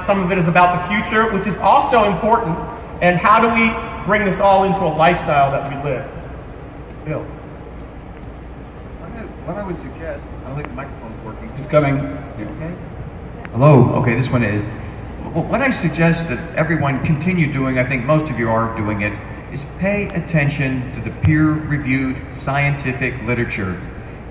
some of it is about the future, which is also important. And how do we bring this all into a lifestyle that we live? Bill. What I would suggest, I don't think the microphone's working. It's coming. Okay. Hello. Okay, this one is. What I suggest that everyone continue doing, I think most of you are doing it, is pay attention to the peer-reviewed scientific literature.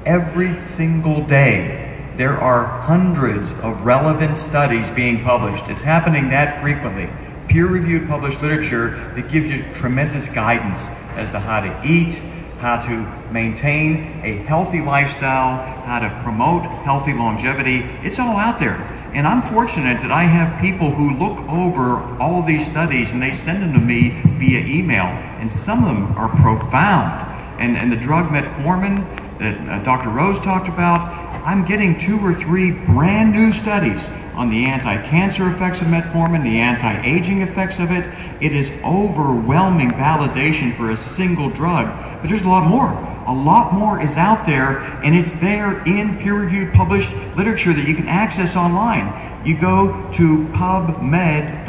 Every single day, there are hundreds of relevant studies being published. It's happening that frequently. Peer-reviewed published literature that gives you tremendous guidance as to how to eat, how to maintain a healthy lifestyle, how to promote healthy longevity. It's all out there. And I'm fortunate that I have people who look over all of these studies and they send them to me via email. And some of them are profound. And the drug metformin that Dr. Rose talked about, I'm getting 2 or 3 brand new studies on the anti-cancer effects of metformin, the anti-aging effects of it. It is overwhelming validation for a single drug, but there's a lot more. A lot more is out there, and it's there in peer-reviewed published literature that you can access online. You go to pubmed.gov,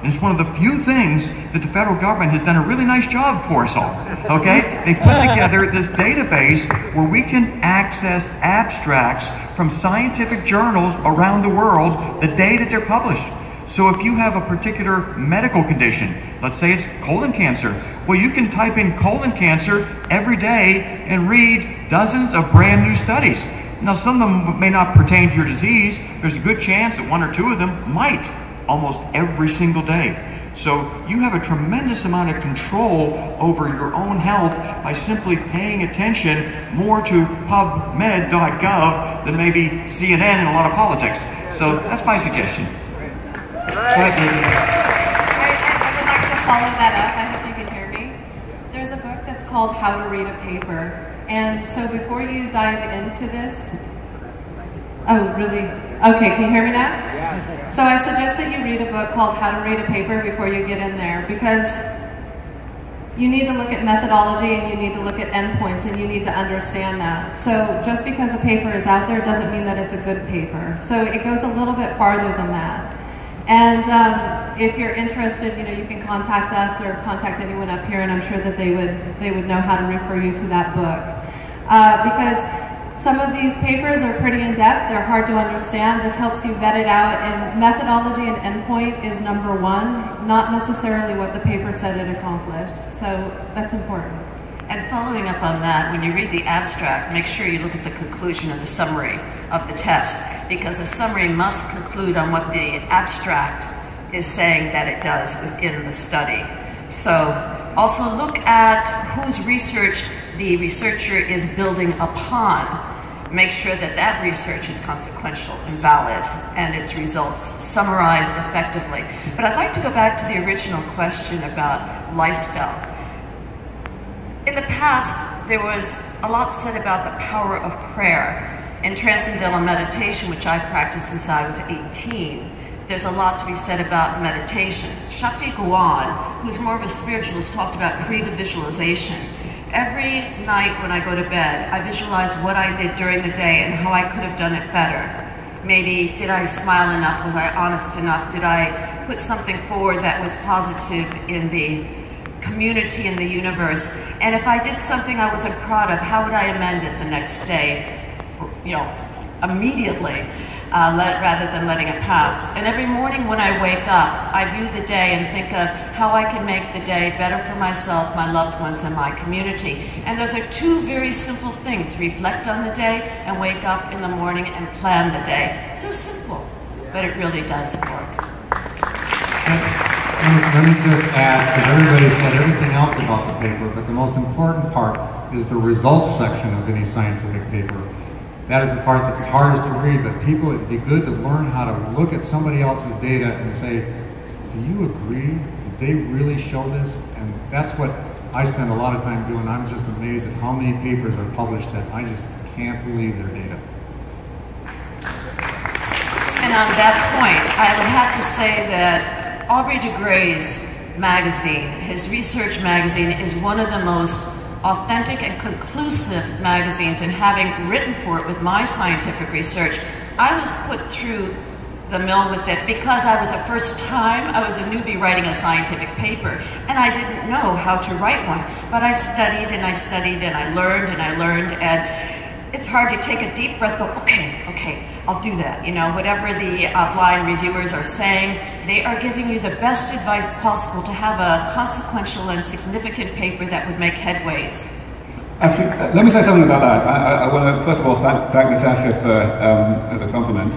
and it's one of the few things that the federal government has done a really nice job for us all, okay? They put together this database where we can access abstracts from scientific journals around the world the day that they're published. So if you have a particular medical condition, let's say it's colon cancer, well, you can type in colon cancer every day and read dozens of brand new studies. Now, some of them may not pertain to your disease. There's a good chance that 1 or 2 of them might, almost every single day. So you have a tremendous amount of control over your own health by simply paying attention more to pubmed.gov than maybe CNN and a lot of politics. So that's my suggestion. I would like to follow that up. I hope you can hear me. There's a book that's called How to Read a Paper. And so before you dive into this, oh, really? Okay, can you hear me now? Yeah. So I suggest that you read a book called How to Read a Paper before you get in there, because you need to look at methodology and you need to look at endpoints and you need to understand that. So just because a paper is out there doesn't mean that it's a good paper. So it goes a little bit farther than that. And if you're interested, you can contact us or contact anyone up here, and I'm sure that they would know how to refer you to that book. Because some of these papers are pretty in-depth, they're hard to understand. This helps you vet it out, and methodology and endpoint is number 1, not necessarily what the paper said it accomplished. So that's important. And following up on that, when you read the abstract, make sure you look at the conclusion of the summary of the test, because the summary must conclude on what the abstract is saying that it does within the study. So also look at whose research the researcher is building upon. Make sure that that research is consequential and valid and its results summarized effectively. But I'd like to go back to the original question about lifestyle. In the past, there was a lot said about the power of prayer. In Transcendental Meditation, which I've practiced since I was 18, there's a lot to be said about meditation. Shakti Gawan, who's more of a spiritualist, talked about creative visualization. Every night when I go to bed, I visualize what I did during the day and how I could have done it better. Maybe, did I smile enough? Was I honest enough? Did I put something forward that was positive in the community, in the universe? And if I did something I wasn't proud of, how would I amend it the next day? Immediately, rather than letting it pass. And every morning when I wake up, I view the day and think of how I can make the day better for myself, my loved ones, and my community. And those are 2 very simple things. Reflect on the day and wake up in the morning and plan the day. So simple, but it really does work. Let me just add, because everybody said everything else about the paper, but the most important part is the results section of any scientific paper. That is the part that's hardest to read, but people, it'd be good to learn how to look at somebody else's data and say, do you agree? Did they really show this? And that's what I spend a lot of time doing. I'm just amazed at how many papers are published that I just can't believe their data. And on that point, I would have to say that Aubrey de Grey's magazine, his research magazine, is one of the most authentic and conclusive magazines, and having written for it with my scientific research, I was put through the mill with it because I was I was a newbie writing a scientific paper, and I didn't know how to write one. But I studied and I studied and I learned, and it's hard to take a deep breath, go, okay, I'll do that. You know, whatever the blind reviewers are saying, they are giving you the best advice possible to have a consequential and significant paper that would make headways. Actually, let me say something about that. I want to, first of all, thank Natasha for the compliment.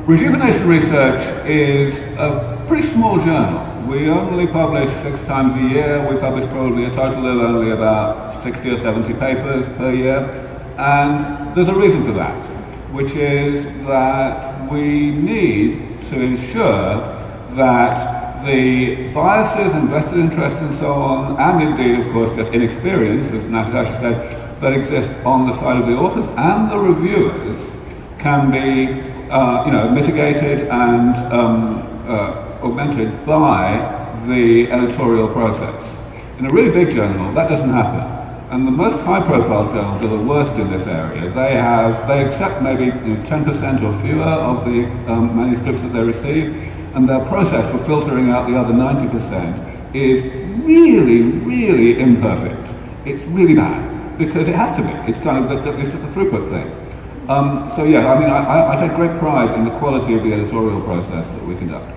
Rejuvenation Research is a pretty small journal. We only publish 6 times a year. We publish probably a total of only about 60 or 70 papers per year. And there's a reason for that, which is that we need to ensure that the biases and vested interests and so on, and indeed, of course, just inexperience, as Natasha said, that exist on the side of the authors and the reviewers can be mitigated and augmented by the editorial process. In a really big journal, that doesn't happen. And the most high-profile journals are the worst in this area. They accept maybe 10% or fewer of the manuscripts that they receive, and their process for filtering out the other 90% is really, really imperfect. It's really bad, because it has to be. It's kind of it's just a throughput thing. So yeah, I mean, I take great pride in the quality of the editorial process that we conduct.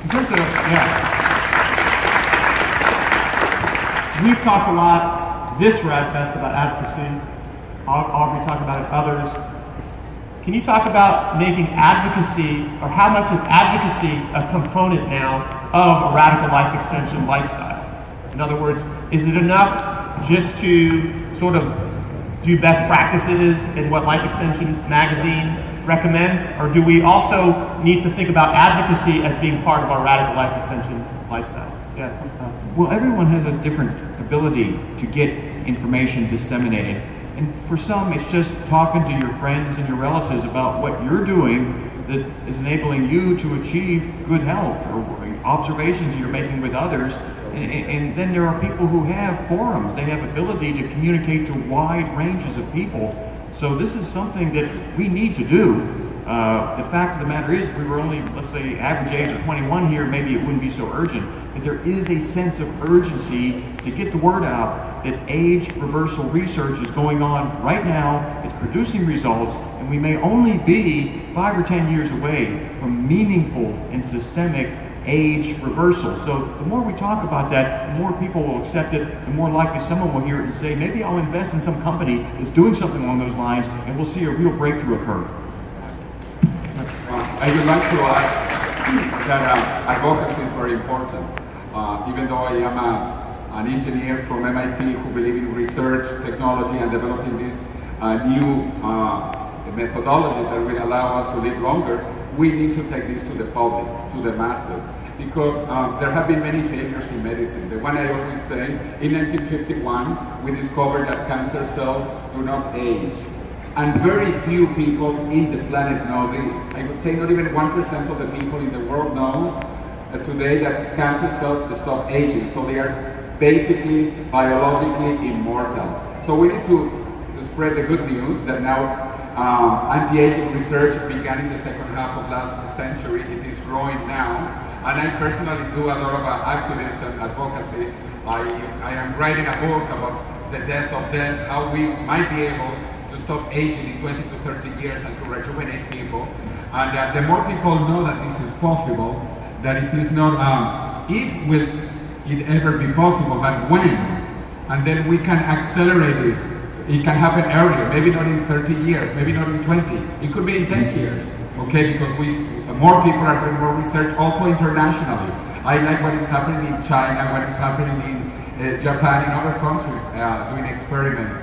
In terms of, we've talked a lot this RAADfest about advocacy. Aubrey talked about it, others. Can you talk about making advocacy, or how much is advocacy a component now of a radical life extension lifestyle? In other words, is it enough just to sort of do best practices in what Life Extension magazine recommends, or do we also need to think about advocacy as being part of our radical life extension lifestyle? Yeah. Well, everyone has a different ability to get information disseminated, and for some it's just talking to your friends and your relatives about what you're doing that is enabling you to achieve good health, or observations you're making with others. And then there are people who have forums. They have ability to communicate to wide ranges of people. So this is something that we need to do. The fact of the matter is, if we were only, let's say, average age of 21 here, maybe it wouldn't be so urgent. But there is a sense of urgency to get the word out that age reversal research is going on right now. It's producing results, and we may only be 5 or 10 years away from meaningful and systemic age reversal. So the more we talk about that, the more people will accept it, the more likely someone will hear it and say, maybe I'll invest in some company that's doing something along those lines, and we'll see a real breakthrough occur. I would like to add that advocacy is very important. Even though I am an engineer from MIT who believe in research, technology, and developing these new methodologies that will allow us to live longer, we need to take this to the public, to the masses, because there have been many failures in medicine. The one I always say, in 1951, we discovered that cancer cells do not age. And very few people in the planet know this. I would say not even 1% of the people in the world knows today that cancer cells stop aging. So they are basically biologically immortal. So we need to spread the good news that now anti-aging research began in the second half of last century. It is growing now. And I personally do a lot of activism and advocacy. I am writing a book about the death of death, how we might be able to stop aging in 20 to 30 years and to rejuvenate people. And the more people know that this is possible, that it is not if will it ever be possible, but when. And then we can accelerate this. It can happen earlier, maybe not in 30 years, maybe not in 20. It could be in 10 years, okay? Because more people are doing more research, also internationally. I like what is happening in China, what is happening in Japan, in other countries doing experiments.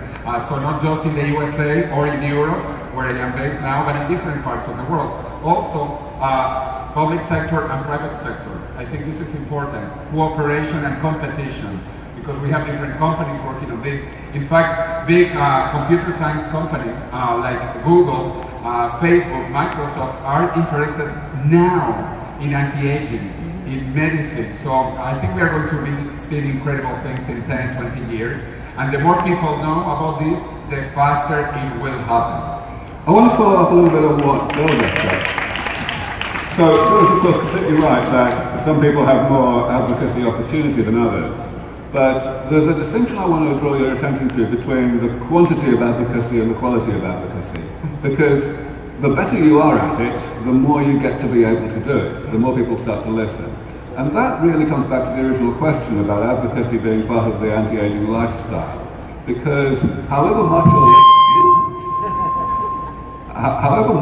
So not just in the USA or in Europe, where I am based now, but in different parts of the world. Also, public sector and private sector. I think this is important. Cooperation and competition, because we have different companies working on this. In fact, big computer science companies like Google, Facebook, Microsoft are interested now in anti-aging, in medicine. So I think we are going to be seeing incredible things in 10, 20 years. And the more people know about this, the faster it will happen. I want to follow up a little bit on what Joe just said. So Joe is of course completely right that some people have more advocacy opportunity than others. But there's a distinction I want to draw your attention to between the quantity of advocacy and the quality of advocacy. Because the better you are at it, the more you get to be able to do it, the more people start to listen. And that really comes back to the original question about advocacy being part of the anti-aging lifestyle. Because however much however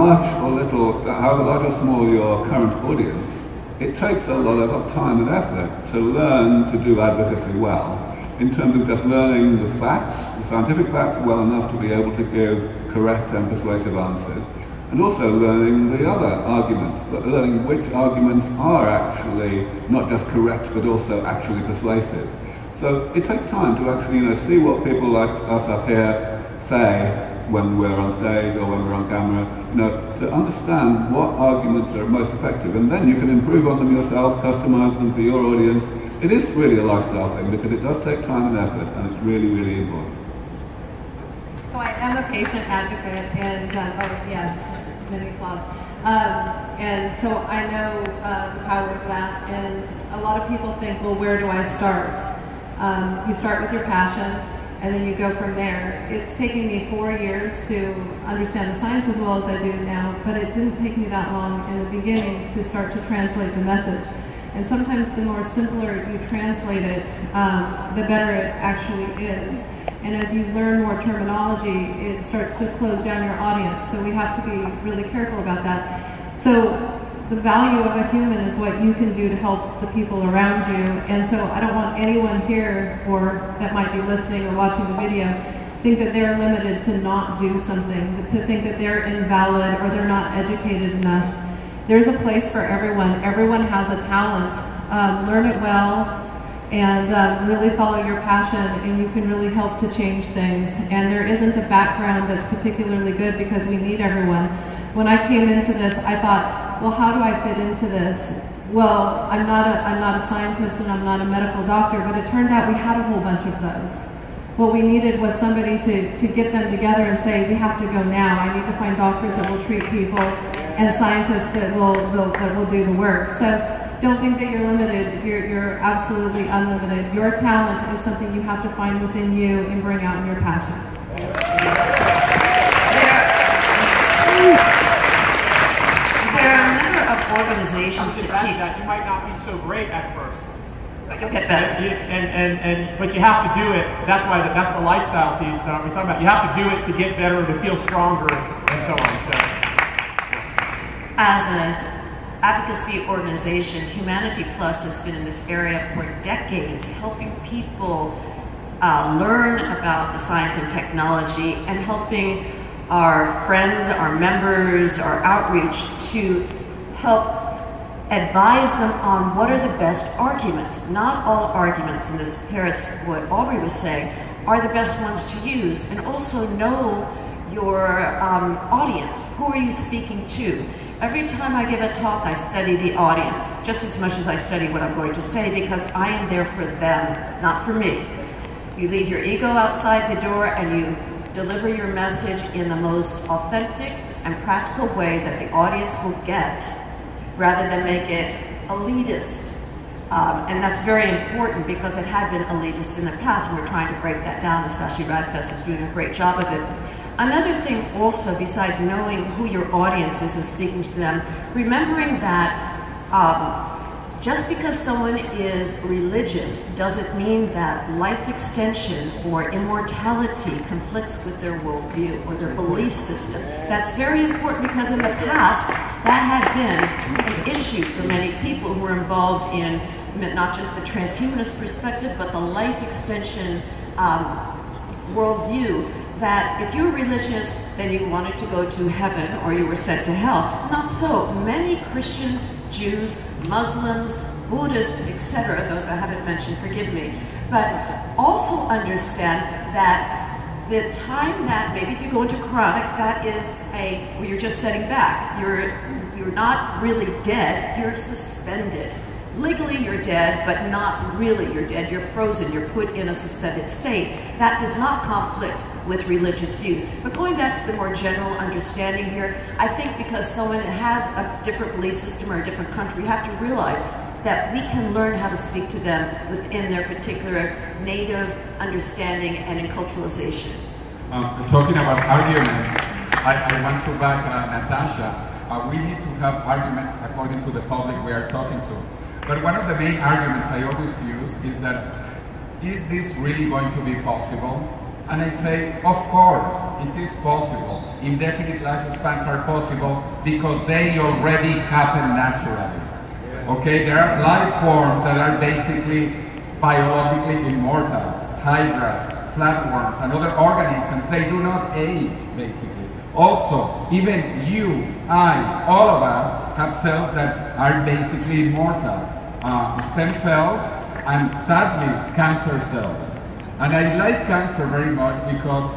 large or small your current audience, it takes a lot of time and effort to learn to do advocacy well, in terms of just learning the facts, the scientific facts, well enough to be able to give correct and persuasive answers, and also learning the other arguments, learning which arguments are actually not just correct but also actually persuasive. So it takes time to actually see what people like us up here say when we're on stage or when we're on camera, to understand what arguments are most effective, and then you can improve on them yourself, customize them for your audience. It is really a lifestyle thing because it does take time and effort, and it's really, really important. So I am a patient advocate, and many applause. And so I know the power of that, and a lot of people think, well, where do I start? You start with your passion, and then you go from there. It's taken me 4 years to understand the science as well as I do now, but it didn't take me that long in the beginning to start to translate the message. And sometimes the more simpler you translate it, the better it actually is. And as you learn more terminology, it starts to close down your audience. So we have to be really careful about that. So the value of a human is what you can do to help the people around you. And so I don't want anyone here or that might be listening or watching the video think that they're limited to not do something, to think that they're invalid or they're not educated enough. There's a place for everyone. Everyone has a talent. Learn it well and really follow your passion, and you can really help to change things. And there isn't a background that's particularly good because we need everyone. When I came into this, I thought, well, how do I fit into this? Well, I'm not a scientist and I'm not a medical doctor, but it turned out we had a whole bunch of those. What we needed was somebody to get them together and say, we have to go now. I need to find doctors that will treat people and scientists that will do the work. So don't think that you're limited. You're absolutely unlimited. Your talent is something you have to find within you and bring out in your passion. There are a number of organizations to teach. That you might not be so great at first, but you'll get better. But you have to do it. That's the lifestyle piece that I was talking about. You have to do it to get better, to feel stronger, and so on. So, as an advocacy organization, Humanity Plus has been in this area for decades, helping people learn about the science and technology and helping our friends, our members, our outreach to help advise them on what are the best arguments. Not all arguments, and this parrots what Aubrey was saying, are the best ones to use, and also know your audience. Who are you speaking to? Every time I give a talk, I study the audience, just as much as I study what I'm going to say, because I am there for them, not for me. You leave your ego outside the door and you deliver your message in the most authentic and practical way that the audience will get, rather than make it elitist. And that's very important because it had been elitist in the past, and we're trying to break that down, especially RAADfest is doing a great job of it. Another thing also, besides knowing who your audience is and speaking to them, remembering that just because someone is religious doesn't mean that life extension or immortality conflicts with their worldview or their belief system. That's very important because in the past, that had been an issue for many people who were involved in not just the transhumanist perspective, but the life extension worldview, that if you were religious, then you wanted to go to heaven or you were sent to hell. Not so. Many Christians, Jews, Muslims, Buddhists, etc., those I haven't mentioned, forgive me, but also understand that the time that, maybe if you go into chronics, that is where you're just setting back. You're not really dead, you're suspended. Legally you're dead, but not really you're dead. You're frozen, you're put in a suspended state. That does not conflict with religious views. But going back to the more general understanding here, I think because someone has a different belief system or a different country, you have to realize that we can learn how to speak to them within their particular native understanding and enculturalization. Talking about arguments, I want to back Natasha. We need to have arguments according to the public we are talking to. But one of the main arguments I always use is that, is this really going to be possible? And I say, of course, it is possible. Indefinite lifespans are possible because they already happen naturally. Okay, there are life forms that are basically biologically immortal. Hydras, flatworms, and other organisms, they do not age, basically. Also, even you, I, all of us have cells that are basically immortal. Stem cells and, sadly, cancer cells. And I like cancer very much because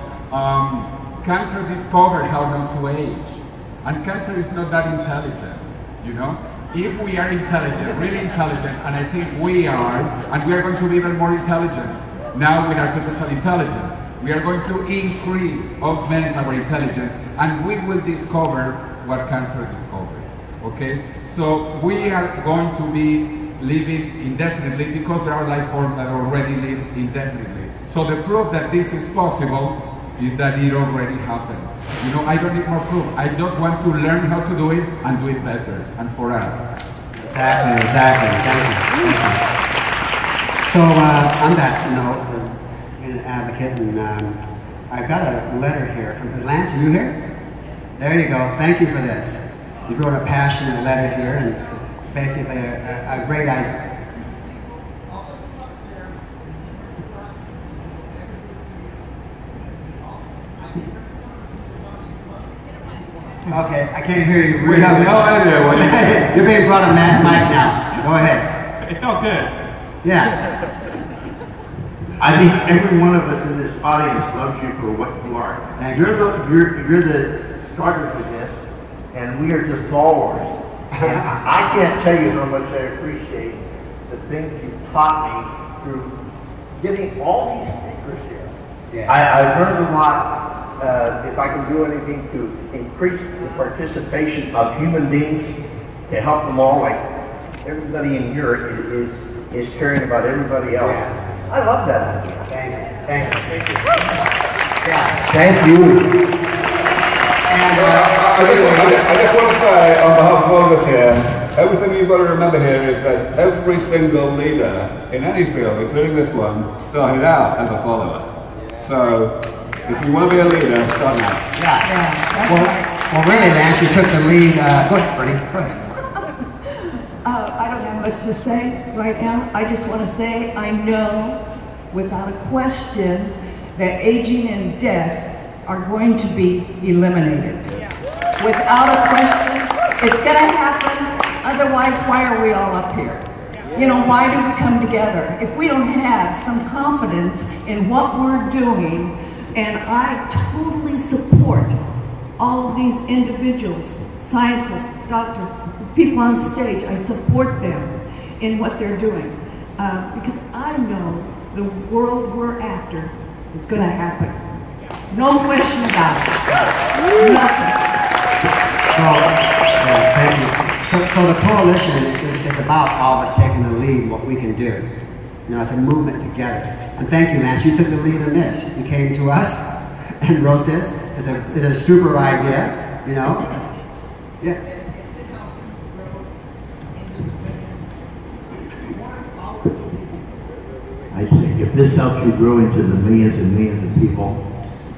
cancer discovered how not to age. And cancer is not that intelligent, you know? If we are intelligent, really intelligent, and I think we are, and we are going to be even more intelligent now with artificial intelligence, we are going to increase, augment our intelligence, and we will discover what cancer discovered, okay? So we are going to be living indefinitely because there are life forms that already live indefinitely. So the proof that this is possible is that it already happens. You know, I don't need more proof. I just want to learn how to do it and do it better, and for us. Exactly. Thank you. So on that note, being an advocate, and I've got a letter here from Lance. Are you here? There you go. Thank you for this. You wrote a passionate letter here, and basically a great idea. Okay, I can't hear you. We have no idea what you're being brought on mic now. Go ahead. It felt good. Yeah. I think every one of us in this audience loves you for what you are. You're the starter for this, and we are just followers. I can't tell you how much I appreciate the things you've taught me through getting all these speakers here. Yeah. I learned a lot. If I can do anything to increase the participation of human beings to help them all, like everybody in here is caring about everybody else. Yeah. I love that idea. Thank you. Yeah. Thank you. And I just want to say, on behalf of all of us here, everything you've got to remember here is that every single leader in any field, including this one, started out as a follower. So, if you want to be a leader, start now. Yeah. Well, really, Lance, you took the lead. Go ahead, Bernie. Go ahead. I don't have much to say right now. I just want to say I know without a question that aging and death are going to be eliminated. Without a question, it's going to happen. Otherwise, why are we all up here? You know, why do we come together? If we don't have some confidence in what we're doing, and I totally support all of these individuals, scientists, doctors, people on stage. I support them in what they're doing because I know the world we're after is going to happen. No question about it. Nothing. Thank you. So the coalition is about all of us taking the lead, what we can do. You know, it's a movement together. And thank you, Lance. You took the lead in this. You came to us and wrote this. It's a super idea, you know. Yeah. I think if this helps you grow into the millions and millions of people,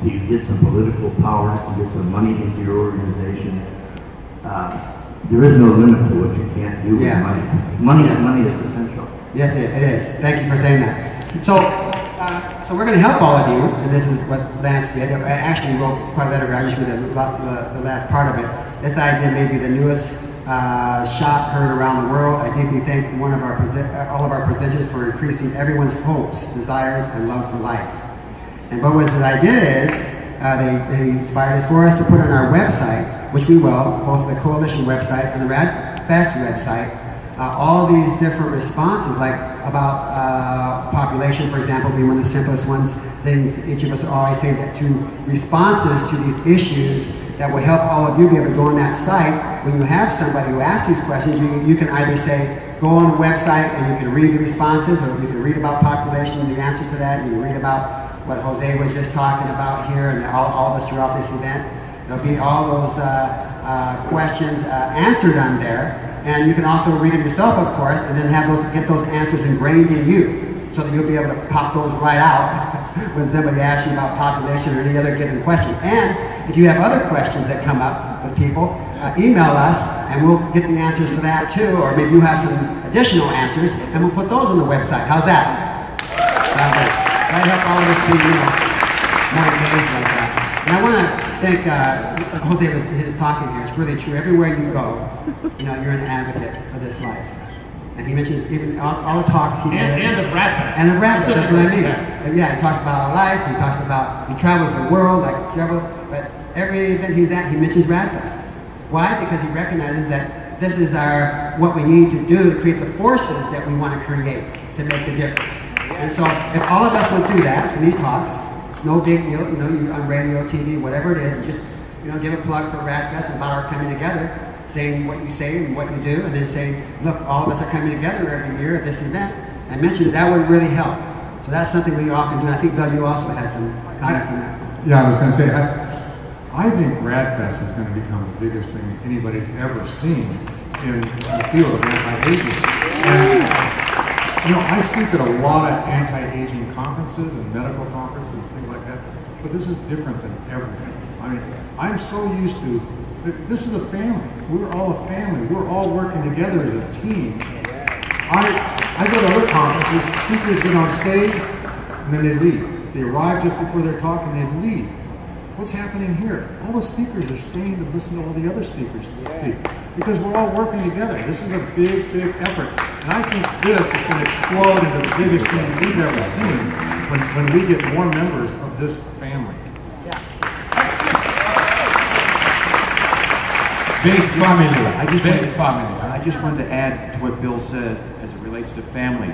you get some political power, you get some money into your organization, there is no limit to what you can't do with money. Money is essential. Yes, it is. Thank you for saying that. So we're going to help all of you, and this is what Lance did. I actually wrote quite a letter. I just read the last part of it. This idea may be the newest shot heard around the world. I deeply thank all of our presenters for increasing everyone's hopes, desires, and love for life. And what his idea is, they inspired us for us to put on our website, which we will, both the coalition website and the RAADfest website, all these different responses, like about population, for example, being one of the simplest ones, things each of us are always saying, that to responses to these issues that will help all of you be able to go on that site. When you have somebody who asks these questions, you can either say, go on the website and you can read the responses, or you can read about population, the answer to that, and you read about what Jose was just talking about here, and all of us throughout this event. There'll be all those questions answered on there. And you can also read them yourself, of course, and then get those answers ingrained in you, so that you'll be able to pop those right out when somebody asks you about population or any other given question. And if you have other questions that come up with people, email us, and we'll get the answers to that too, or maybe you have some additional answers, and we'll put those on the website. How's that? That'll help all of us be, more engaged like that. And I want to thank Jose for his talking here. It's really true. Everywhere you go, you're an advocate for this life. And he mentions even all the talks he did. And the RAADfest. And the RAADfest, that's what I mean. But yeah, he talks about our life, he travels the world, like several, but every event he's at, he mentions RAADfest. Why? Because he recognizes that this is what we need to do to create the forces that we want to create to make the difference. And so if all of us would do that in these talks, it's no big deal, you're on radio, TV, whatever it is, and just give a plug for RAADfest and about our coming together, saying what you say and what you do, and then saying, look, all of us are coming together every year at this event. I mentioned that would really help. So that's something we all can do. I think, Bill, you also had some comments on that. Yeah, I was going to say, I think RAADfest is going to become the biggest thing anybody's ever seen in the field of anti-aging. And, I speak at a lot of anti-aging conferences and medical conferences and things like that, but this is different than everything. I mean, I'm so used to, this is a family. We're all a family. We're all working together as a team. I go to other conferences, speakers get on stage, and then they leave. They arrive just before they're talking, they leave. What's happening here? All the speakers are staying to listen to all the other speakers speak, because we're all working together. This is a big, big effort. And I think this is going to explode into the biggest thing we've ever seen when we get more members of this family. Big family. I just wanted to add to what Bill said as it relates to family.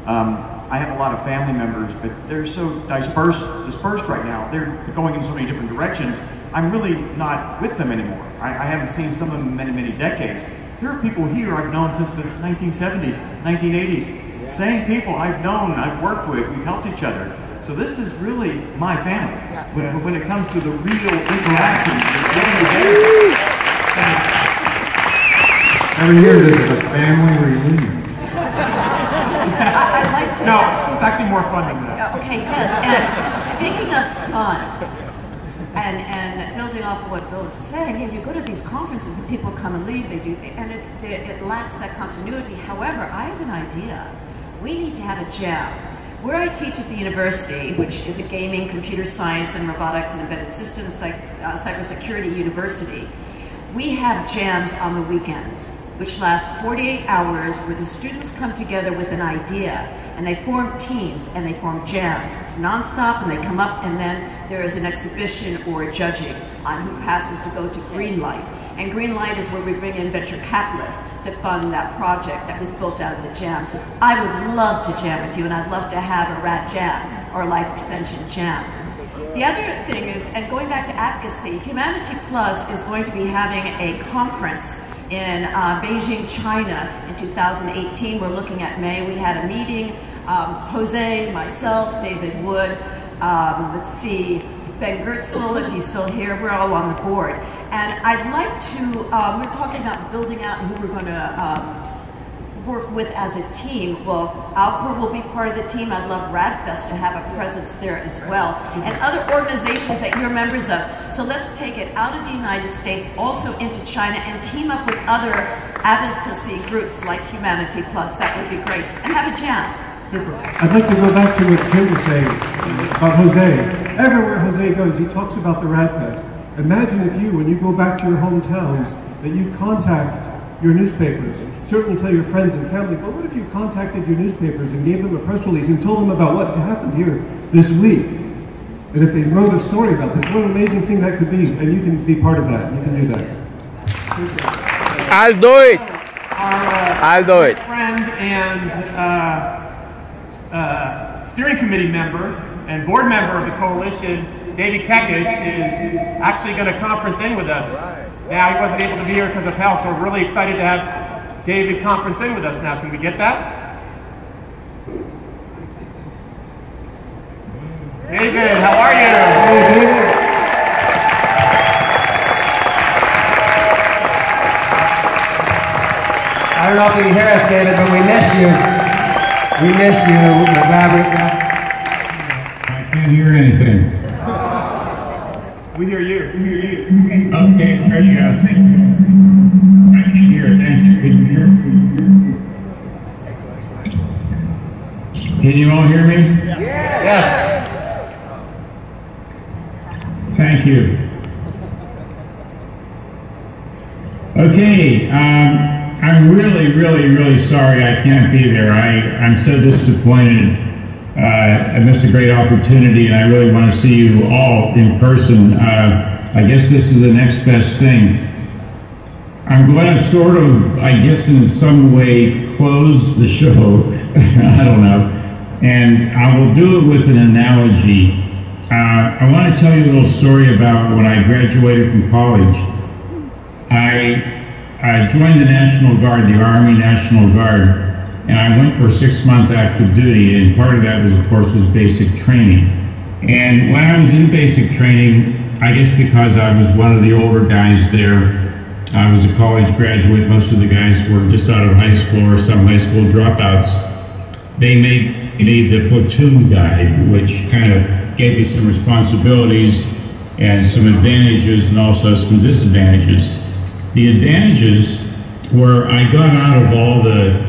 I have a lot of family members, but they're so dispersed right now. They're going in so many different directions. I'm really not with them anymore. I haven't seen some of them in many, many decades. There are people here I've known since the 1970s, 1980s. Same people I've known, I've worked with, we've helped each other. So this is really my family. When it comes to the real interactions, getting together. Every year this is a family reunion. I'd like to... No, it's actually more fun than that. Okay, yes, and speaking of fun, and building off of what Bill is saying, yeah, you go to these conferences and people come and leave, they do, and it lacks that continuity. However, I have an idea. We need to have a jam. Where I teach at the university, which is a gaming, computer science, and robotics and embedded systems, cybersecurity university, we have jams on the weekends, which last 48 hours, where the students come together with an idea, and they form teams, and they form jams. It's nonstop, and they come up, and then there is an exhibition or a judging on who passes to go to green light. And green light is where we bring in venture capitalists to fund that project that was built out of the jam. I would love to jam with you, and I'd love to have a RAD jam, or a life extension jam. The other thing is, and going back to advocacy, Humanity Plus is going to be having a conference in Beijing, China in 2018. We're looking at May. We had a meeting, Jose, myself, David Wood, let's see, Ben Gertzel, if he's still here, we're all on the board. And I'd like to, we're talking about building out and who we're going to work with as a team. Well, Alcor will be part of the team. I'd love RAADfest to have a presence there as well, and other organizations that you're members of. So let's take it out of the United States, also into China, and team up with other advocacy groups like Humanity Plus. That would be great. And have a jam. Super. I'd like to go back to what Joe was saying about Jose. Everywhere Jose goes, he talks about the RAADfest. Imagine if you, when you go back to your hometowns, that you contact your newspapers. Certainly tell your friends and family, but what if you contacted your newspapers and gave them a press release and told them about what happened here this week? And if they wrote a story about this, what an amazing thing that could be, and you can be part of that. You can do that. I'll do it. I'll do it. Friend and steering committee member, and board member of the coalition, David Kekich, is actually going to conference in with us. Now, he wasn't able to be here because of health, so we're really excited to have David conference in with us now. Can we get that? David, how are you? Hey, David. I don't know if you can hear us, David, but we miss you. We miss you. We're glad we're I can't hear anything. We hear you. We hear you. Okay, there you go. Thank you. I can hear. Thank you. Can you hear me? Can you all hear me? Yes. Thank you. Okay, I'm really sorry I can't be there. I'm so disappointed. I missed a great opportunity, and I really want to see you all in person. I guess this is the next best thing. I'm going to sort of, I guess in some way, close the show. I don't know. And I will do it with an analogy. I want to tell you a little story about when I graduated from college. I joined the National Guard, the Army National Guard, and I went for 6 months active duty, and part of that was, of course, was basic training. And when I was in basic training, I guess because I was one of the older guys there, I was a college graduate, most of the guys were just out of high school or some high school dropouts. They made me the platoon guy, which kind of gave me some responsibilities and some advantages and also some disadvantages. The advantages were I got out of all the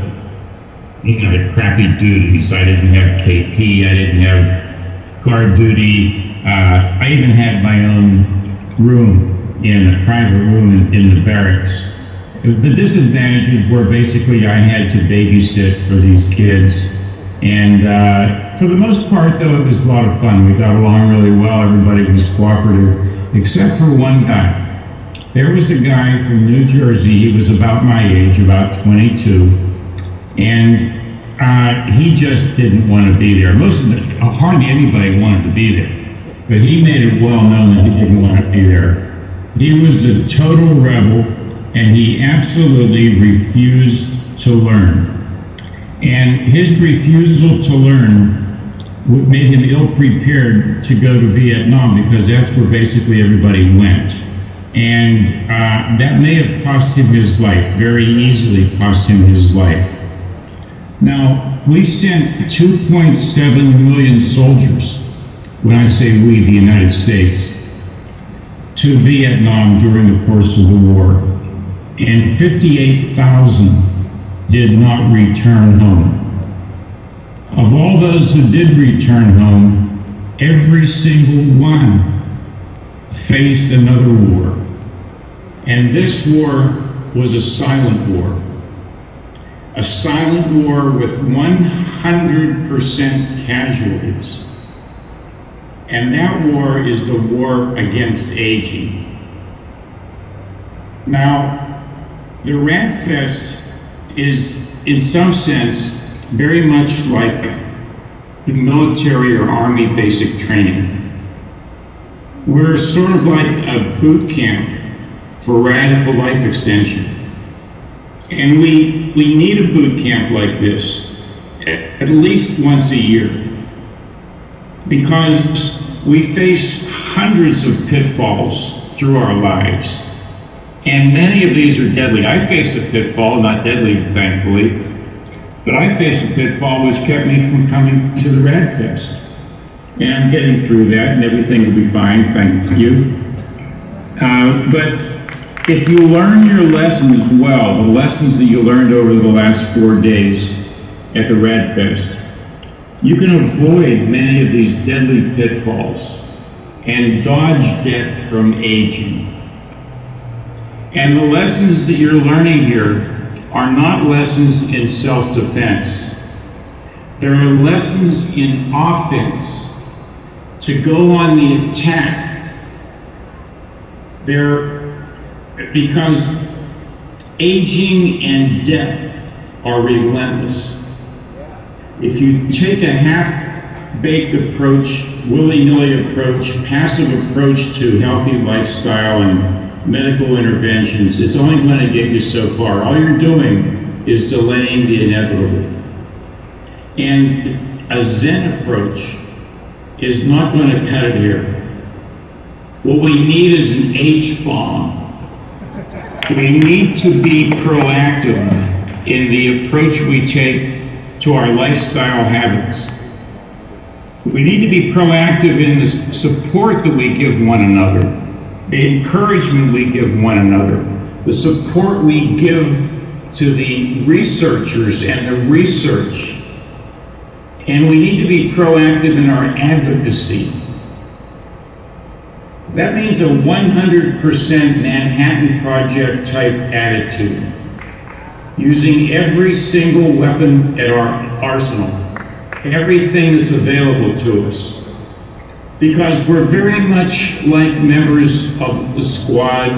the crappy duties. I didn't have KP, I didn't have guard duty. I even had my own room, a private room in the barracks. The disadvantages were basically I had to babysit for these kids. And for the most part, though, it was a lot of fun. We got along really well. Everybody was cooperative, except for one guy. There was a guy from New Jersey. He was about my age, about 22. And he just didn't want to be there. Hardly anybody wanted to be there. But he made it well known that he didn't want to be there. He was a total rebel, and he absolutely refused to learn. And his refusal to learn made him ill-prepared to go to Vietnam, because that's where basically everybody went. And that may have cost him his life, very easily cost him his life. Now, we sent 2.7 million soldiers, when I say we, the United States, to Vietnam during the course of the war, and 58,000 did not return home. Of all those who did return home, every single one faced another war. And this war was a silent war. A silent war with 100% casualties. And that war is the war against aging. Now, the RAADfest is, in some sense, very much like the military or army basic training. We're sort of like a boot camp for radical life extension. And we need a boot camp like this at least once a year, because we face hundreds of pitfalls through our lives. And many of these are deadly. I faced a pitfall, not deadly, thankfully, but I faced a pitfall which kept me from coming to the RAADfest. And I'm getting through that, and everything will be fine, thank you. But if you learn your lessons well, the lessons that you learned over the last 4 days at the RAADfest, you can avoid many of these deadly pitfalls and dodge death from aging. And the lessons that you're learning here are not lessons in self-defense. There are lessons in offense, to go on the attack. Because aging and death are relentless. If you take a half half-baked approach, willy-nilly approach, passive approach to healthy lifestyle and medical interventions, it's only going to get you so far. All you're doing is delaying the inevitable. And a Zen approach is not going to cut it here. What we need is an H-bomb. We need to be proactive in the approach we take to our lifestyle habits. We need to be proactive in the support that we give one another, the encouragement we give one another, the support we give to the researchers and the research. And we need to be proactive in our advocacy. That means a 100% Manhattan Project type attitude, using every single weapon at our arsenal, everything that's available to us. Because we're very much like members of the squad,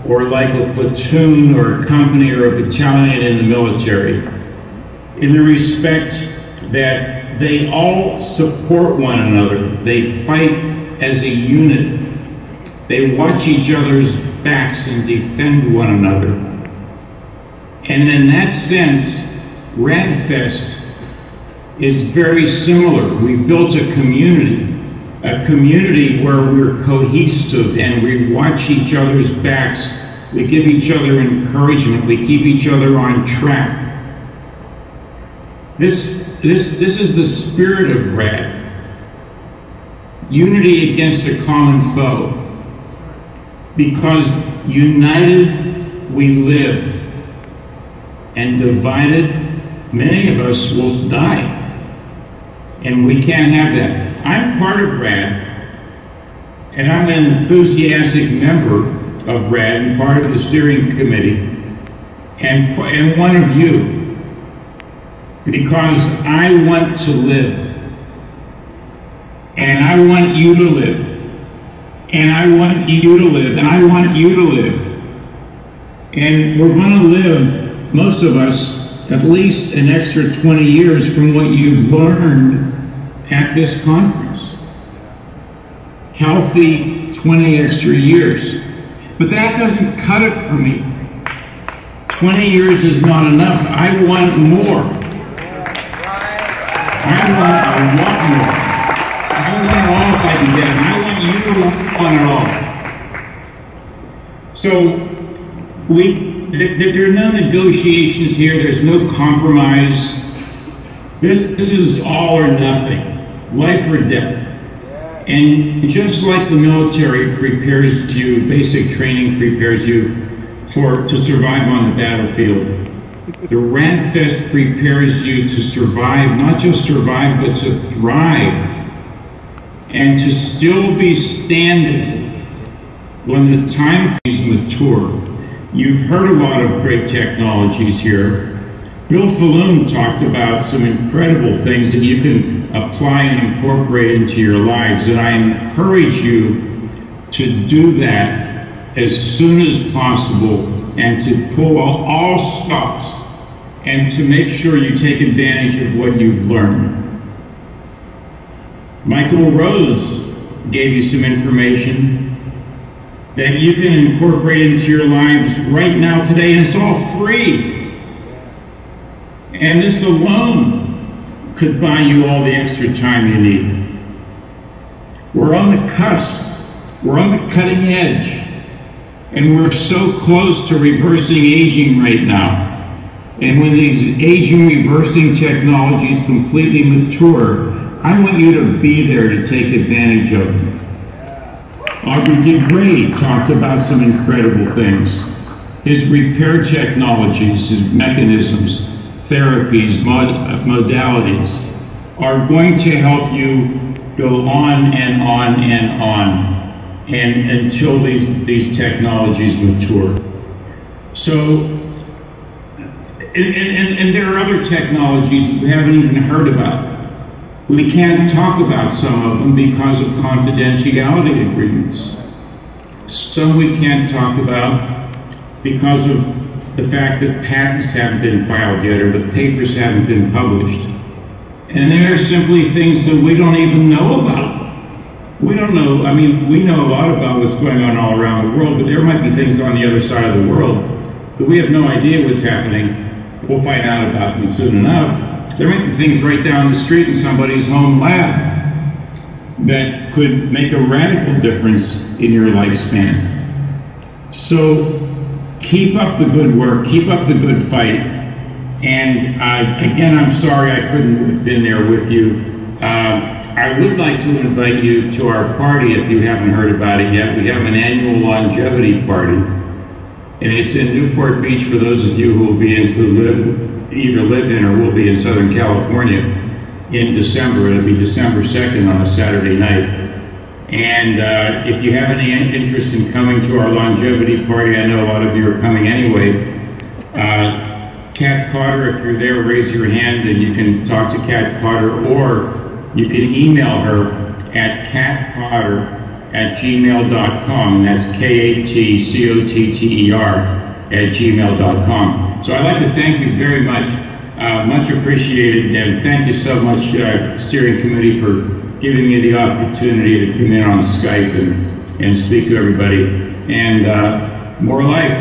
or like a platoon or a company or a battalion in the military, in the respect that they all support one another. They fight as a unit. They watch each other's backs and defend one another. And in that sense, RAADfest is very similar. We built a community where we're cohesive and we watch each other's backs. We give each other encouragement. We keep each other on track. This is the spirit of RAAD. Unity against a common foe. Because united we live, and divided many of us will die. And we can't have that. I'm part of RAAD, and I'm an enthusiastic member of RAAD and part of the steering committee, and one of you, because I want to live, and I want you to live, and I want you to live, and I want you to live. And we're going to live, most of us, at least an extra 20 years from what you've learned at this conference. Healthy 20 extra years. But that doesn't cut it for me. 20 years is not enough. I want more. I want a lot more. I want it all if I can get it. I want you to want it all. So there are no negotiations here. There's no compromise. This is all or nothing. Life or death. And just like the military prepares you, basic training prepares you to survive on the battlefield, the RAADfest prepares you to survive, not just survive, but to thrive, and to still be standing when the time is mature. You've heard a lot of great technologies here. Bill Faloon talked about some incredible things that you can apply and incorporate into your lives, and I encourage you to do that as soon as possible and to pull all stops and to make sure you take advantage of what you've learned. Michael Rose gave you some information that you can incorporate into your lives right now today, and it's all free. And this alone could buy you all the extra time you need. We're on the cusp. We're on the cutting edge. And we're so close to reversing aging right now. And when these aging reversing technologies completely mature, I want you to be there to take advantage of them. Aubrey talked about some incredible things. His repair technologies, his mechanisms, therapies, modalities are going to help you go on and on and on until these technologies mature. So, and there are other technologies we haven't even heard about. We can't talk about some of them because of confidentiality agreements. Some we can't talk about because of the fact that patents haven't been filed yet or the papers haven't been published. And there are simply things that we don't even know about. We don't know, I mean, we know a lot about what's going on all around the world, but there might be things on the other side of the world that we have no idea what's happening. We'll find out about them soon enough. There might be things right down the street in somebody's home lab that could make a radical difference in your lifespan. So keep up the good work, keep up the good fight. And again, I'm sorry I couldn't have been there with you. I would like to invite you to our party if you haven't heard about it yet. We have an annual longevity party, and it's in Newport Beach for those of you who will be in, either live in or will be in Southern California in December. It'll be December 2nd on a Saturday night. And if you have any interest in coming to our longevity party, I know a lot of you are coming anyway. Kat Cotter, if you're there, raise your hand and you can talk to Kat Cotter, or you can email her at katcotter@gmail.com, and that's KATCOTTER@gmail.com. So I'd like to thank you very much, much appreciated, and thank you so much, steering committee, for giving me the opportunity to come in on Skype and speak to everybody, and more life.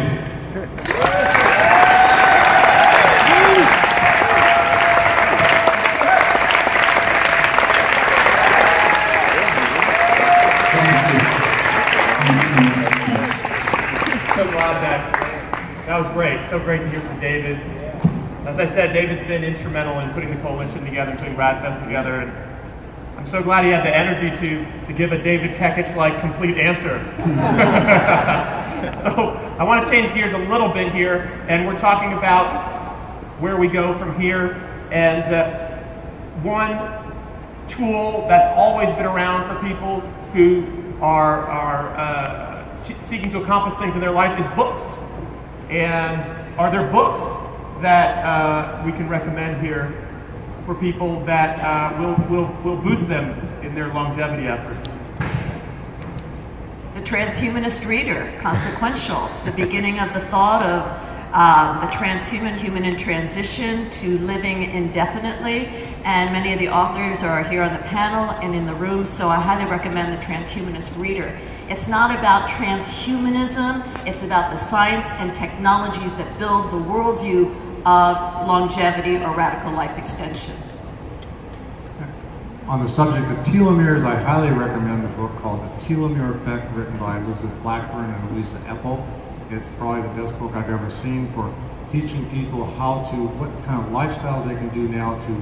That was great. So great to hear from David. As I said, David's been instrumental in putting the coalition together, putting RAADfest together, and I'm so glad he had the energy to give a David Kekich-like complete answer. So I want to change gears a little bit here, and we're talking about where we go from here. And one tool that's always been around for people who are seeking to accomplish things in their life is books. And are there books that we can recommend here for people that will boost them in their longevity efforts? The Transhumanist Reader, Consequential. It's the beginning of the thought of the transhuman, human in transition to living indefinitely. And many of the authors are here on the panel and in the room, so I highly recommend the Transhumanist Reader. It's not about transhumanism, it's about the science and technologies that build the worldview of longevity or radical life extension. On the subject of telomeres, I highly recommend the book called The Telomere Effect, written by Elizabeth Blackburn and Elisa Epple. It's probably the best book I've ever seen for teaching people what kind of lifestyles they can do now to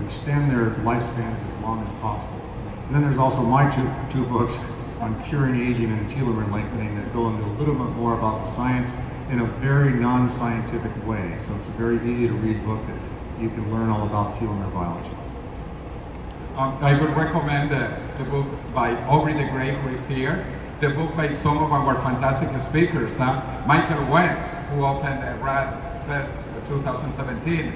extend their lifespans as long as possible. And then there's also my two books on curing aging and telomere lengthening that go into a little bit more about the science in a very non-scientific way. So it's a very easy to read book that you can learn all about telomere biology. I would recommend the book by Aubrey the Great, who is here. The book by some of our fantastic speakers, Michael West, who opened RAADfest 2017,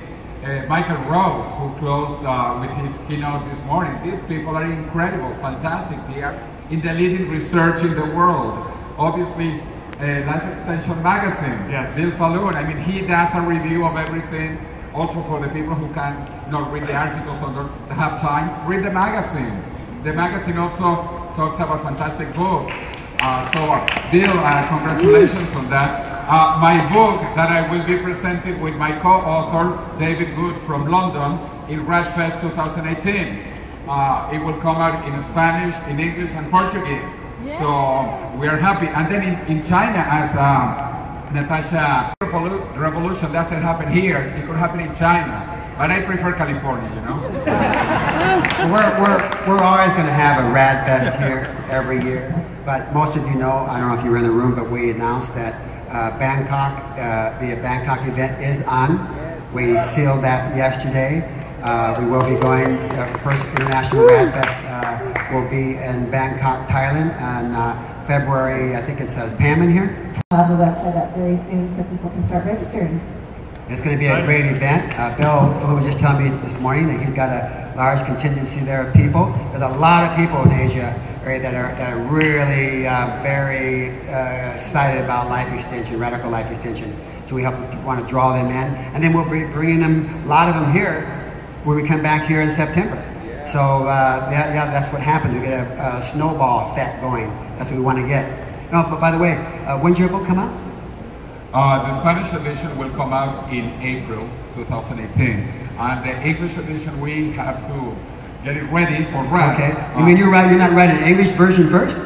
Michael Rose, who closed with his keynote this morning. These people are incredible, fantastic. They are in the leading research in the world. Obviously, Life Extension Magazine, yes. Bill Faloon, I mean, he does a review of everything. Also for the people who can not read the articles or don't have time, read the magazine. The magazine also talks about fantastic books. So Bill, congratulations on that. My book that I will be presenting with my co-author, David Good from London, in RAADfest 2018. It will come out in Spanish, in English, and Portuguese. Yeah. So we are happy. And then in China, as Natasha, the revolution doesn't happen here. It could happen in China. But I prefer California, you know? we're always going to have a RAADfest here every year. But most of you know, I don't know if you were in the room, but we announced that Bangkok, the Bangkok event is on. We sealed that yesterday. We will be going, first international RAADfest will be in Bangkok, Thailand on February, I think it says Pam in here. We'll have the website up very soon so people can start registering. It's going to be a great event. Bill was just telling me this morning that he's got a large contingency there of people. There's a lot of people in Asia that are really very excited about life extension, radical life extension. So we want to draw them in. And then we'll be bringing them, a lot of them here, when we come back here in September. So yeah, that's what happens. We get a snowball effect going. That's what we want to get. Oh, but by the way, when's your book come out? The Spanish edition will come out in April 2018, and the English edition we have to get it ready for RAAD. Okay. You mean you're not writing an English version first?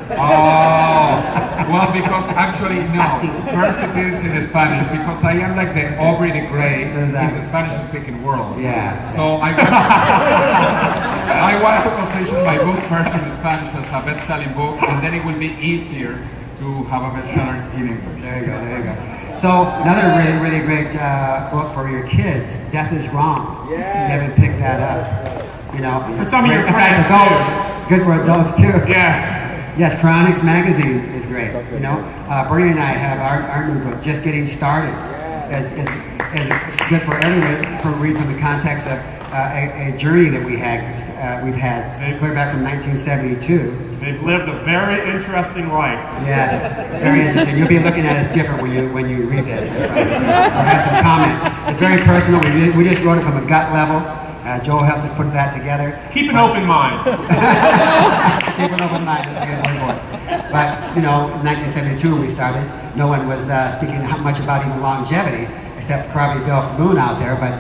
Well, because actually, no. First it is in Spanish, because I am like the Aubrey the Grey in the Spanish-speaking world. Yeah. So I want to position my book first in Spanish as a best-selling book, and then it will be easier to have a bestseller in English. There you go, there you go. So another really, really great book for your kids, Death is Wrong. Yeah. You haven't picked that up. You know, for some of your friends, adults, good for adults too. Yeah. Yes, Chronics magazine is great. You know, Bernie and I have our new book, Just Getting Started. It's good for everyone to read from the context of a journey that we've had clear back from 1972. They've lived a very interesting life. Yes, very interesting. You'll be looking at it different when you read this or have some comments. It's very personal. We just wrote it from a gut level. Joe helped us put that together. Keep an open mind. Keep an open mind. That's a good word for it. But, you know, in 1972 when we started, no one was speaking much about even longevity, except probably Bill Faloon out there. But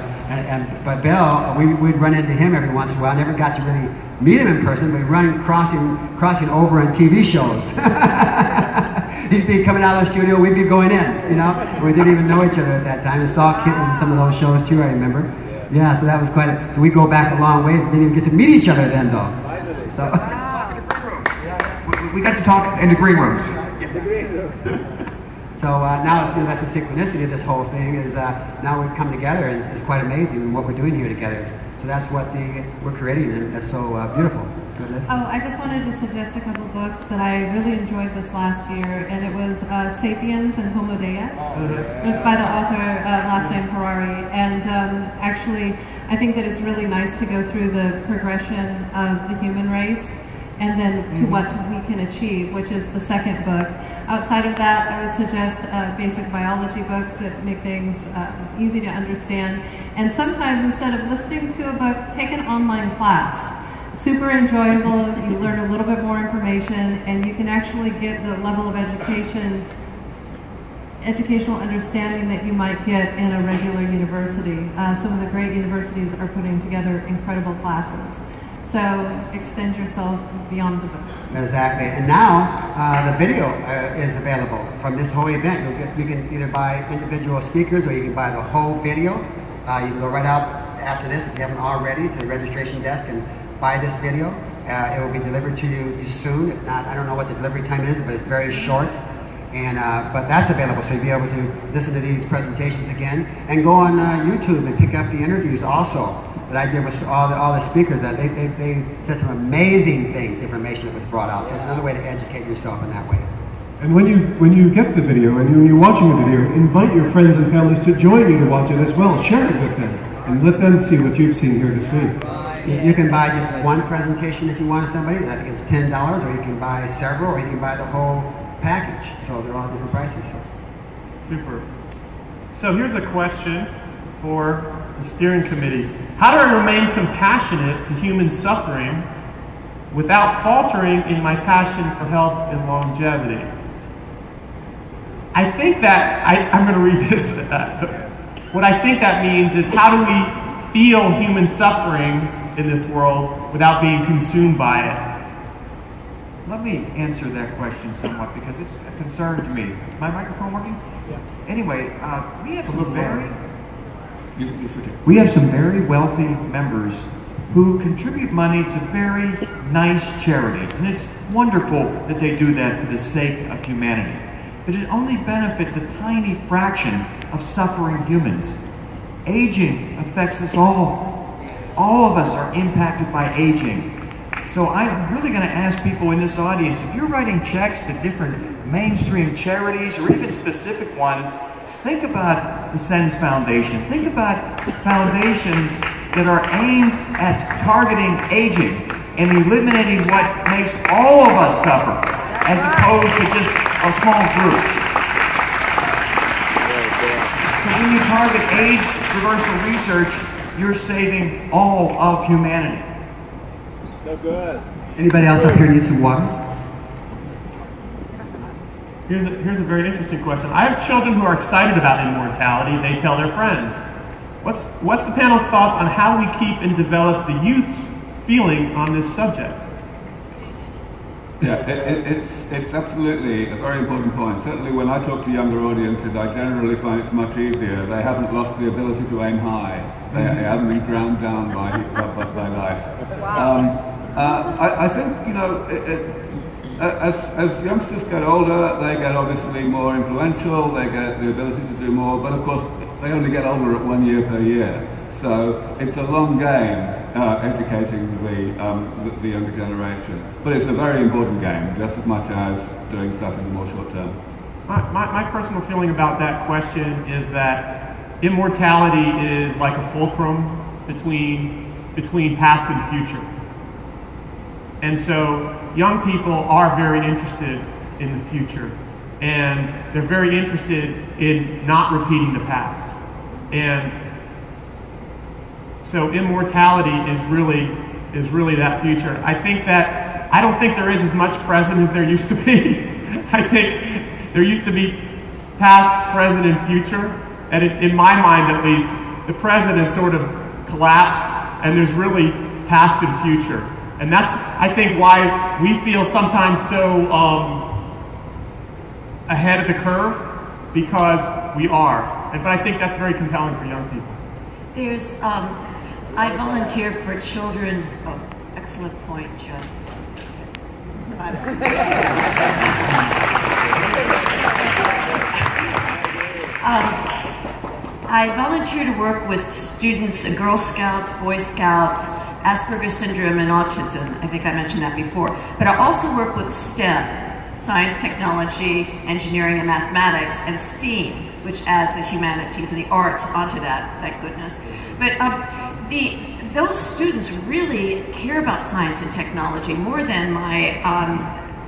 Bill, we'd run into him every once in a while. Never got to really meet him in person, but we'd run crossing over on TV shows. He'd be coming out of the studio, we'd be going in, you know. We didn't even know each other at that time. And saw Kit in some of those shows too, I remember. Yeah, so that was quite so we go back a long ways. Didn't even get to meet each other then, though. So we got to talk in the green rooms. So now that's the synchronicity of this whole thing is now we've come together, and it's quite amazing what we're doing here together. So that's what we're creating, and that's so beautiful. Oh, I just wanted to suggest a couple books that I really enjoyed this last year, and it was Sapiens and Homo Deus, by the author, last name Harari. And actually, I think that it's really nice to go through the progression of the human race and then to what we can achieve, which is the second book. Outside of that, I would suggest basic biology books that make things easy to understand. And sometimes, instead of listening to a book, take an online class. Super enjoyable, you learn a little bit more information, and you can actually get the level of educational understanding that you might get in a regular university. Some of the great universities are putting together incredible classes. So extend yourself beyond the book. Exactly, and now the video is available from this whole event. You can either buy individual speakers or you can buy the whole video. You can go right out after this, if you haven't already, to the registration desk and buy this video. It will be delivered to you soon. If not, I don't know what the delivery time is, but it's very short. And but that's available, so you'll be able to listen to these presentations again and go on YouTube and pick up the interviews also that I did with all the speakers. That they said some amazing things, information that was brought out. So it's another way to educate yourself in that way. And when you get the video and when you're watching the video, invite your friends and families to join you to watch it as well. Share it with them and let them see what you've seen here this week. You can buy just one presentation if you want somebody. I think it's $10, or you can buy several, or you can buy the whole package. So they're all different prices. Super. So here's a question for the steering committee. How do I remain compassionate to human suffering without faltering in my passion for health and longevity? I think that, I'm going to read this. What I think that means is, how do we feel human suffering in this world without being consumed by it? Let me answer that question somewhat because it's a concern to me. Is my microphone working? Yeah. Anyway, we have some very wealthy members who contribute money to very nice charities, and it's wonderful that they do that for the sake of humanity. But it only benefits a tiny fraction of suffering humans. Aging affects us all. All of us are impacted by aging. So I'm really going to ask people in this audience, if you're writing checks to different mainstream charities or even specific ones, think about the SENS Foundation. Think about foundations that are aimed at targeting aging and eliminating what makes all of us suffer, as opposed to just a small group. So when you target age reversal research, you're saving all of humanity. So good. Anybody else up here need some water? Here's a very interesting question. I have children who are excited about immortality. They tell their friends. What's the panel's thoughts on how we keep and develop the youth's feeling on this subject? Yeah, it's absolutely a very important point. Certainly when I talk to younger audiences, I generally find it's much easier. They haven't lost the ability to aim high. They haven't been ground down by life. I think, you know, as youngsters get older, they get obviously more influential, they get the ability to do more, but of course they only get older at 1 year per year. So it's a long game educating the younger generation. But it's a very important game, just as much as doing stuff in the more short term. My personal feeling about that question is that immortality is like a fulcrum between past and future. And so young people are very interested in the future, and they're very interested in not repeating the past. And so immortality is really that future. I don't think there is as much present as there used to be. I think there used to be past, present, and future. And in my mind, at least, the present is sort of collapsed, and there's really past and future. And that's, I think, why we feel sometimes so ahead of the curve, because we are. But I think that's very compelling for young people. There's, I volunteer for children. Oh, excellent point, Joe. I volunteer to work with students, Girl Scouts, Boy Scouts, Asperger's syndrome, and autism. I think I mentioned that before. But I also work with STEM, science, technology, engineering, and mathematics, and STEAM, which adds the humanities and the arts onto that, thank goodness. But those students really care about science and technology more than my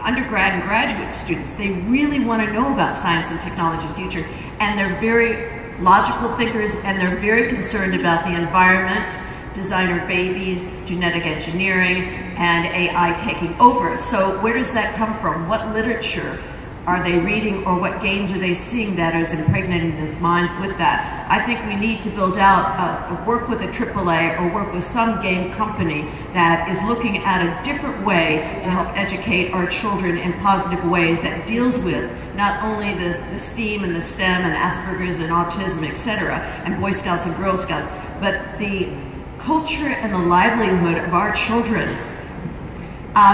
undergrad and graduate students. They really want to know about science and technology future, and they're very logical thinkers, and they're very concerned about the environment, designer babies, genetic engineering, and AI taking over. So where does that come from? What literature are they reading, or what games are they seeing that is impregnating their minds with that? I think we need to build out, work with a AAA or work with some game company that is looking at a different way to help educate our children in positive ways that deals with not only the STEAM and the STEM and Asperger's and autism, etc., and Boy Scouts and Girl Scouts, but the culture and the livelihood of our children.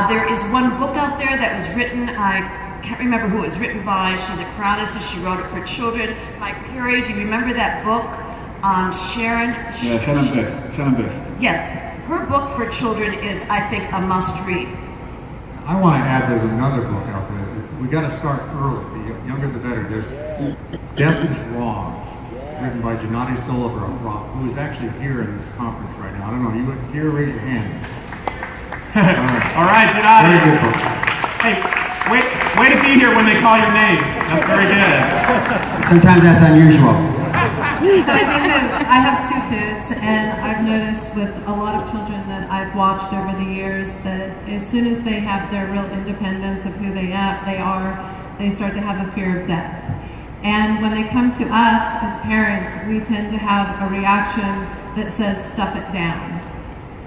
There is one book out there that was written, I can't remember who it was written by. She's a chronicist. She wrote it for children. Mike Perry, do you remember that book? Sharon? Yeah, Sharon Biff. Yes. Her book for children is, I think, a must-read. I want to add there's another book out there. We got to start early. The younger the better. There's Death is Wrong, written by Gennady Stolov, who is actually here in this conference right now. I don't know. You here? Raise your hand. All right, Gennady. Very good book. Hey, way to be here when they call your name. That's very good. Sometimes that's unusual. So I think that I have 2 kids, and I've noticed with a lot of children that I've watched over the years that as soon as they have their real independence of who they are, they start to have a fear of death. And when they come to us as parents, we tend to have a reaction that says, stuff it down.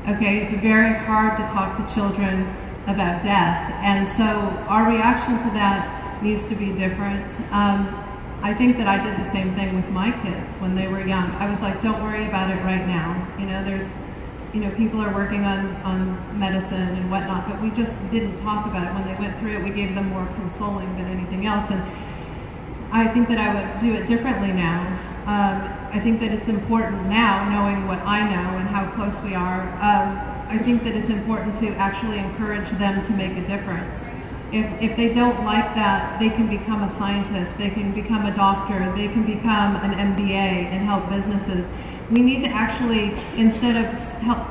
Okay, it's very hard to talk to children about death, and so our reaction to that needs to be different. I think that I did the same thing with my kids when they were young. I was like, don't worry about it right now. You know, people are working on medicine and whatnot, but we just didn't talk about it. When they went through it, we gave them more consoling than anything else. And I think that I would do it differently now. I think that it's important now, knowing what I know and how close we are, I think that it's important to actually encourage them to make a difference. If they don't like that, they can become a scientist, they can become a doctor, they can become an MBA and help businesses. We need to actually, instead of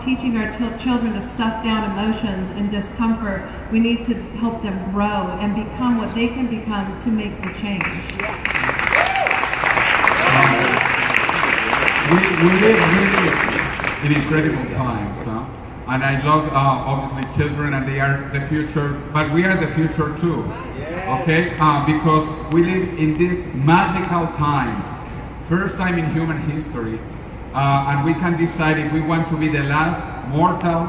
teaching our children to stuff down emotions and discomfort, we need to help them grow and become what they can become to make the change. We live in incredible times. And I love, obviously, children, and they are the future, but we are the future too, okay? Because we live in this magical time, first time in human history, and we can decide if we want to be the last mortal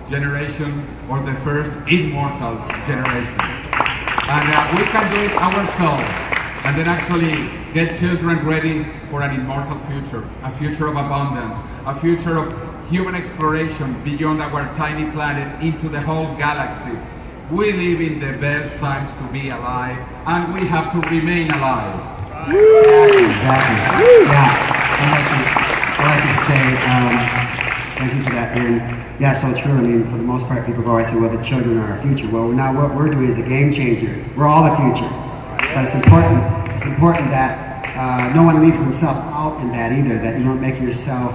generation or the first immortal generation. And we can do it ourselves, and then actually get children ready for an immortal future, a future of abundance, a future of human exploration beyond our tiny planet into the whole galaxy. We live in the best times to be alive, and we have to remain alive. Exactly. Yeah, I like to say, thank you for that. And yeah, so true. I mean, for the most part, people always say, well, the children are our future. Well, now what we're doing is a game changer. We're all the future. But it's important that no one leaves themselves out in that either, that you don't make yourself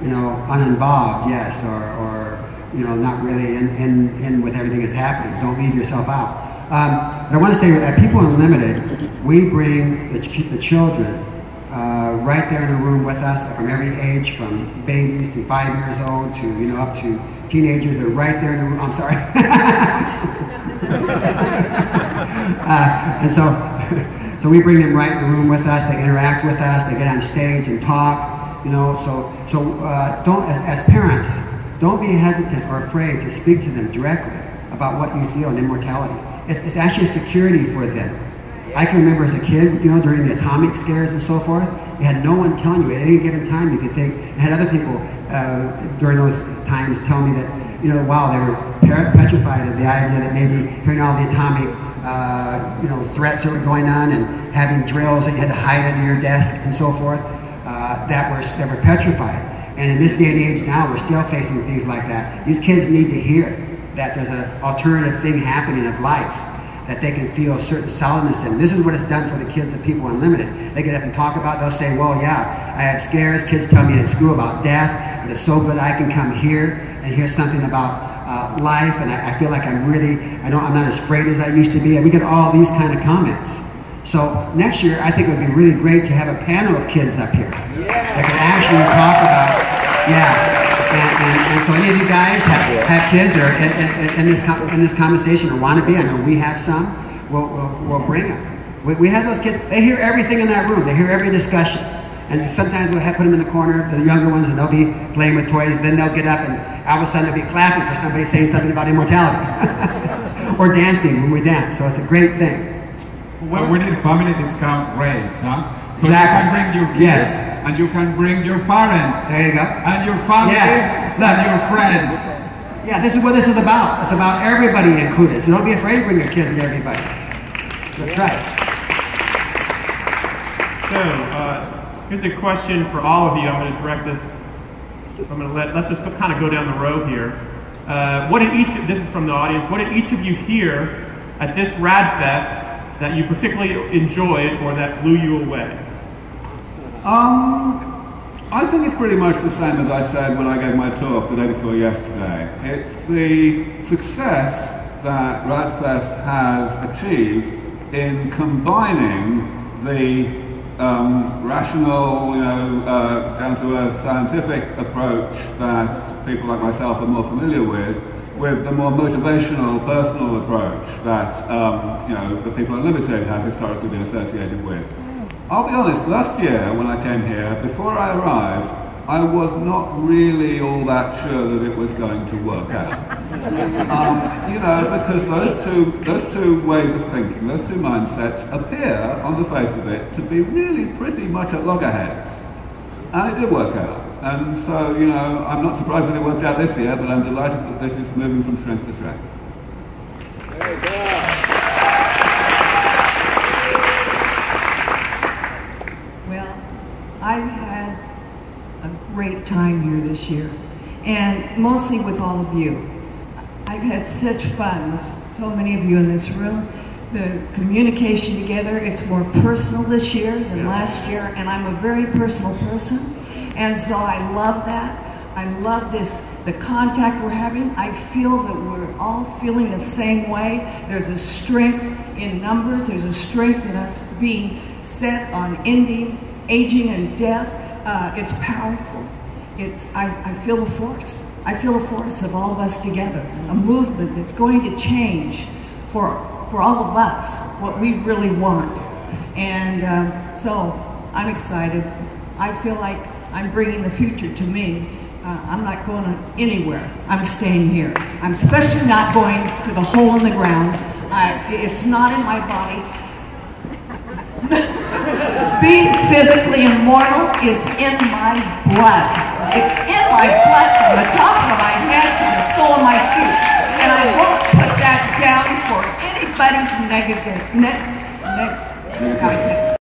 uninvolved, yes, or not really in with everything that's happening. Don't leave yourself out. But I want to say that at People Unlimited, we bring the children right there in the room with us, from every age, from babies to 5 years old to up to teenagers. They're right there in the room. I'm sorry. And so we bring them right in the room with us. They interact with us. They get on stage and talk. So don't, as parents, don't be hesitant or afraid to speak to them directly about what you feel in immortality. It's actually a security for them. I can remember as a kid, during the atomic scares and so forth, you had no one telling you at any given time. You could think, I had other people during those times tell me that, wow, they were petrified of the idea that maybe hearing all the atomic threats that were going on and having drills that you had to hide under your desk and so forth, that were petrified. And in this day and age now, we're still facing things like that. These kids need to hear that there's an alternative thing happening of life, that they can feel a certain solidness in. This is what it's done for the kids at People Unlimited. They get up and talk about it. They'll say, well, yeah, I had scares. Kids tell me at school about death, but it's so good I can come here and hear something about life, and I feel like I'm not as afraid as I used to be. And we get all these kind of comments. So next year, I think it would be really great to have a panel of kids up here that can actually talk about, and so any of you guys have kids or in this conversation or want to be, I know we have some, we'll bring them. We have those kids, they hear everything in that room, they hear every discussion. And sometimes we'll put them in the corner, the younger ones, and they'll be playing with toys, then they'll get up and all of a sudden they'll be clapping for somebody saying something about immortality. Or dancing when we dance, so it's a great thing. Well, we need family discount rates, huh? So exactly. You can bring your kids, and you can bring your parents. There you go. And your family, and your friends. Yeah, this is what this is about. It's about everybody included. So don't be afraid to bring your kids and everybody. That's right. So, here's a question for all of you. I'm going to direct this. Let's just kind of go down the road here. This is from the audience, what did each of you hear at this RAADfest that you particularly enjoyed or that blew you away? I think it's pretty much the same as I said when I gave my talk the day before yesterday. It's the success that RAADfest has achieved in combining the rational, down-to-earth scientific approach that people like myself are more familiar with the more motivational, personal approach that the People Unlimited have historically been associated with. I'll be honest, last year when I came here, before I arrived, I was not really all that sure that it was going to work out. Because those two ways of thinking, those two mindsets appear on the face of it to be really pretty much at loggerheads. And it did work out. And so, I'm not surprised that it worked out this year, but I'm delighted that this is moving from strength to strength. Very good. Well, I've had a great time here this year, and mostly with all of you. I've had such fun with so many of you in this room. The communication together, it's more personal this year than last year, and I'm a very personal person. And so I love that. I love the contact we're having. I feel that we're all feeling the same way. There's a strength in numbers. There's a strength in us being set on ending aging and death. It's powerful. I feel the force. I feel the force of all of us together, a movement that's going to change for all of us what we really want. And so I'm excited. I feel like I'm bringing the future to me. I'm not going anywhere. I'm staying here. I'm especially not going to the hole in the ground. It's not in my body. Being physically immortal is in my blood. It's in my blood from the top of my head to the sole of my feet. And I won't put that down for anybody's negative.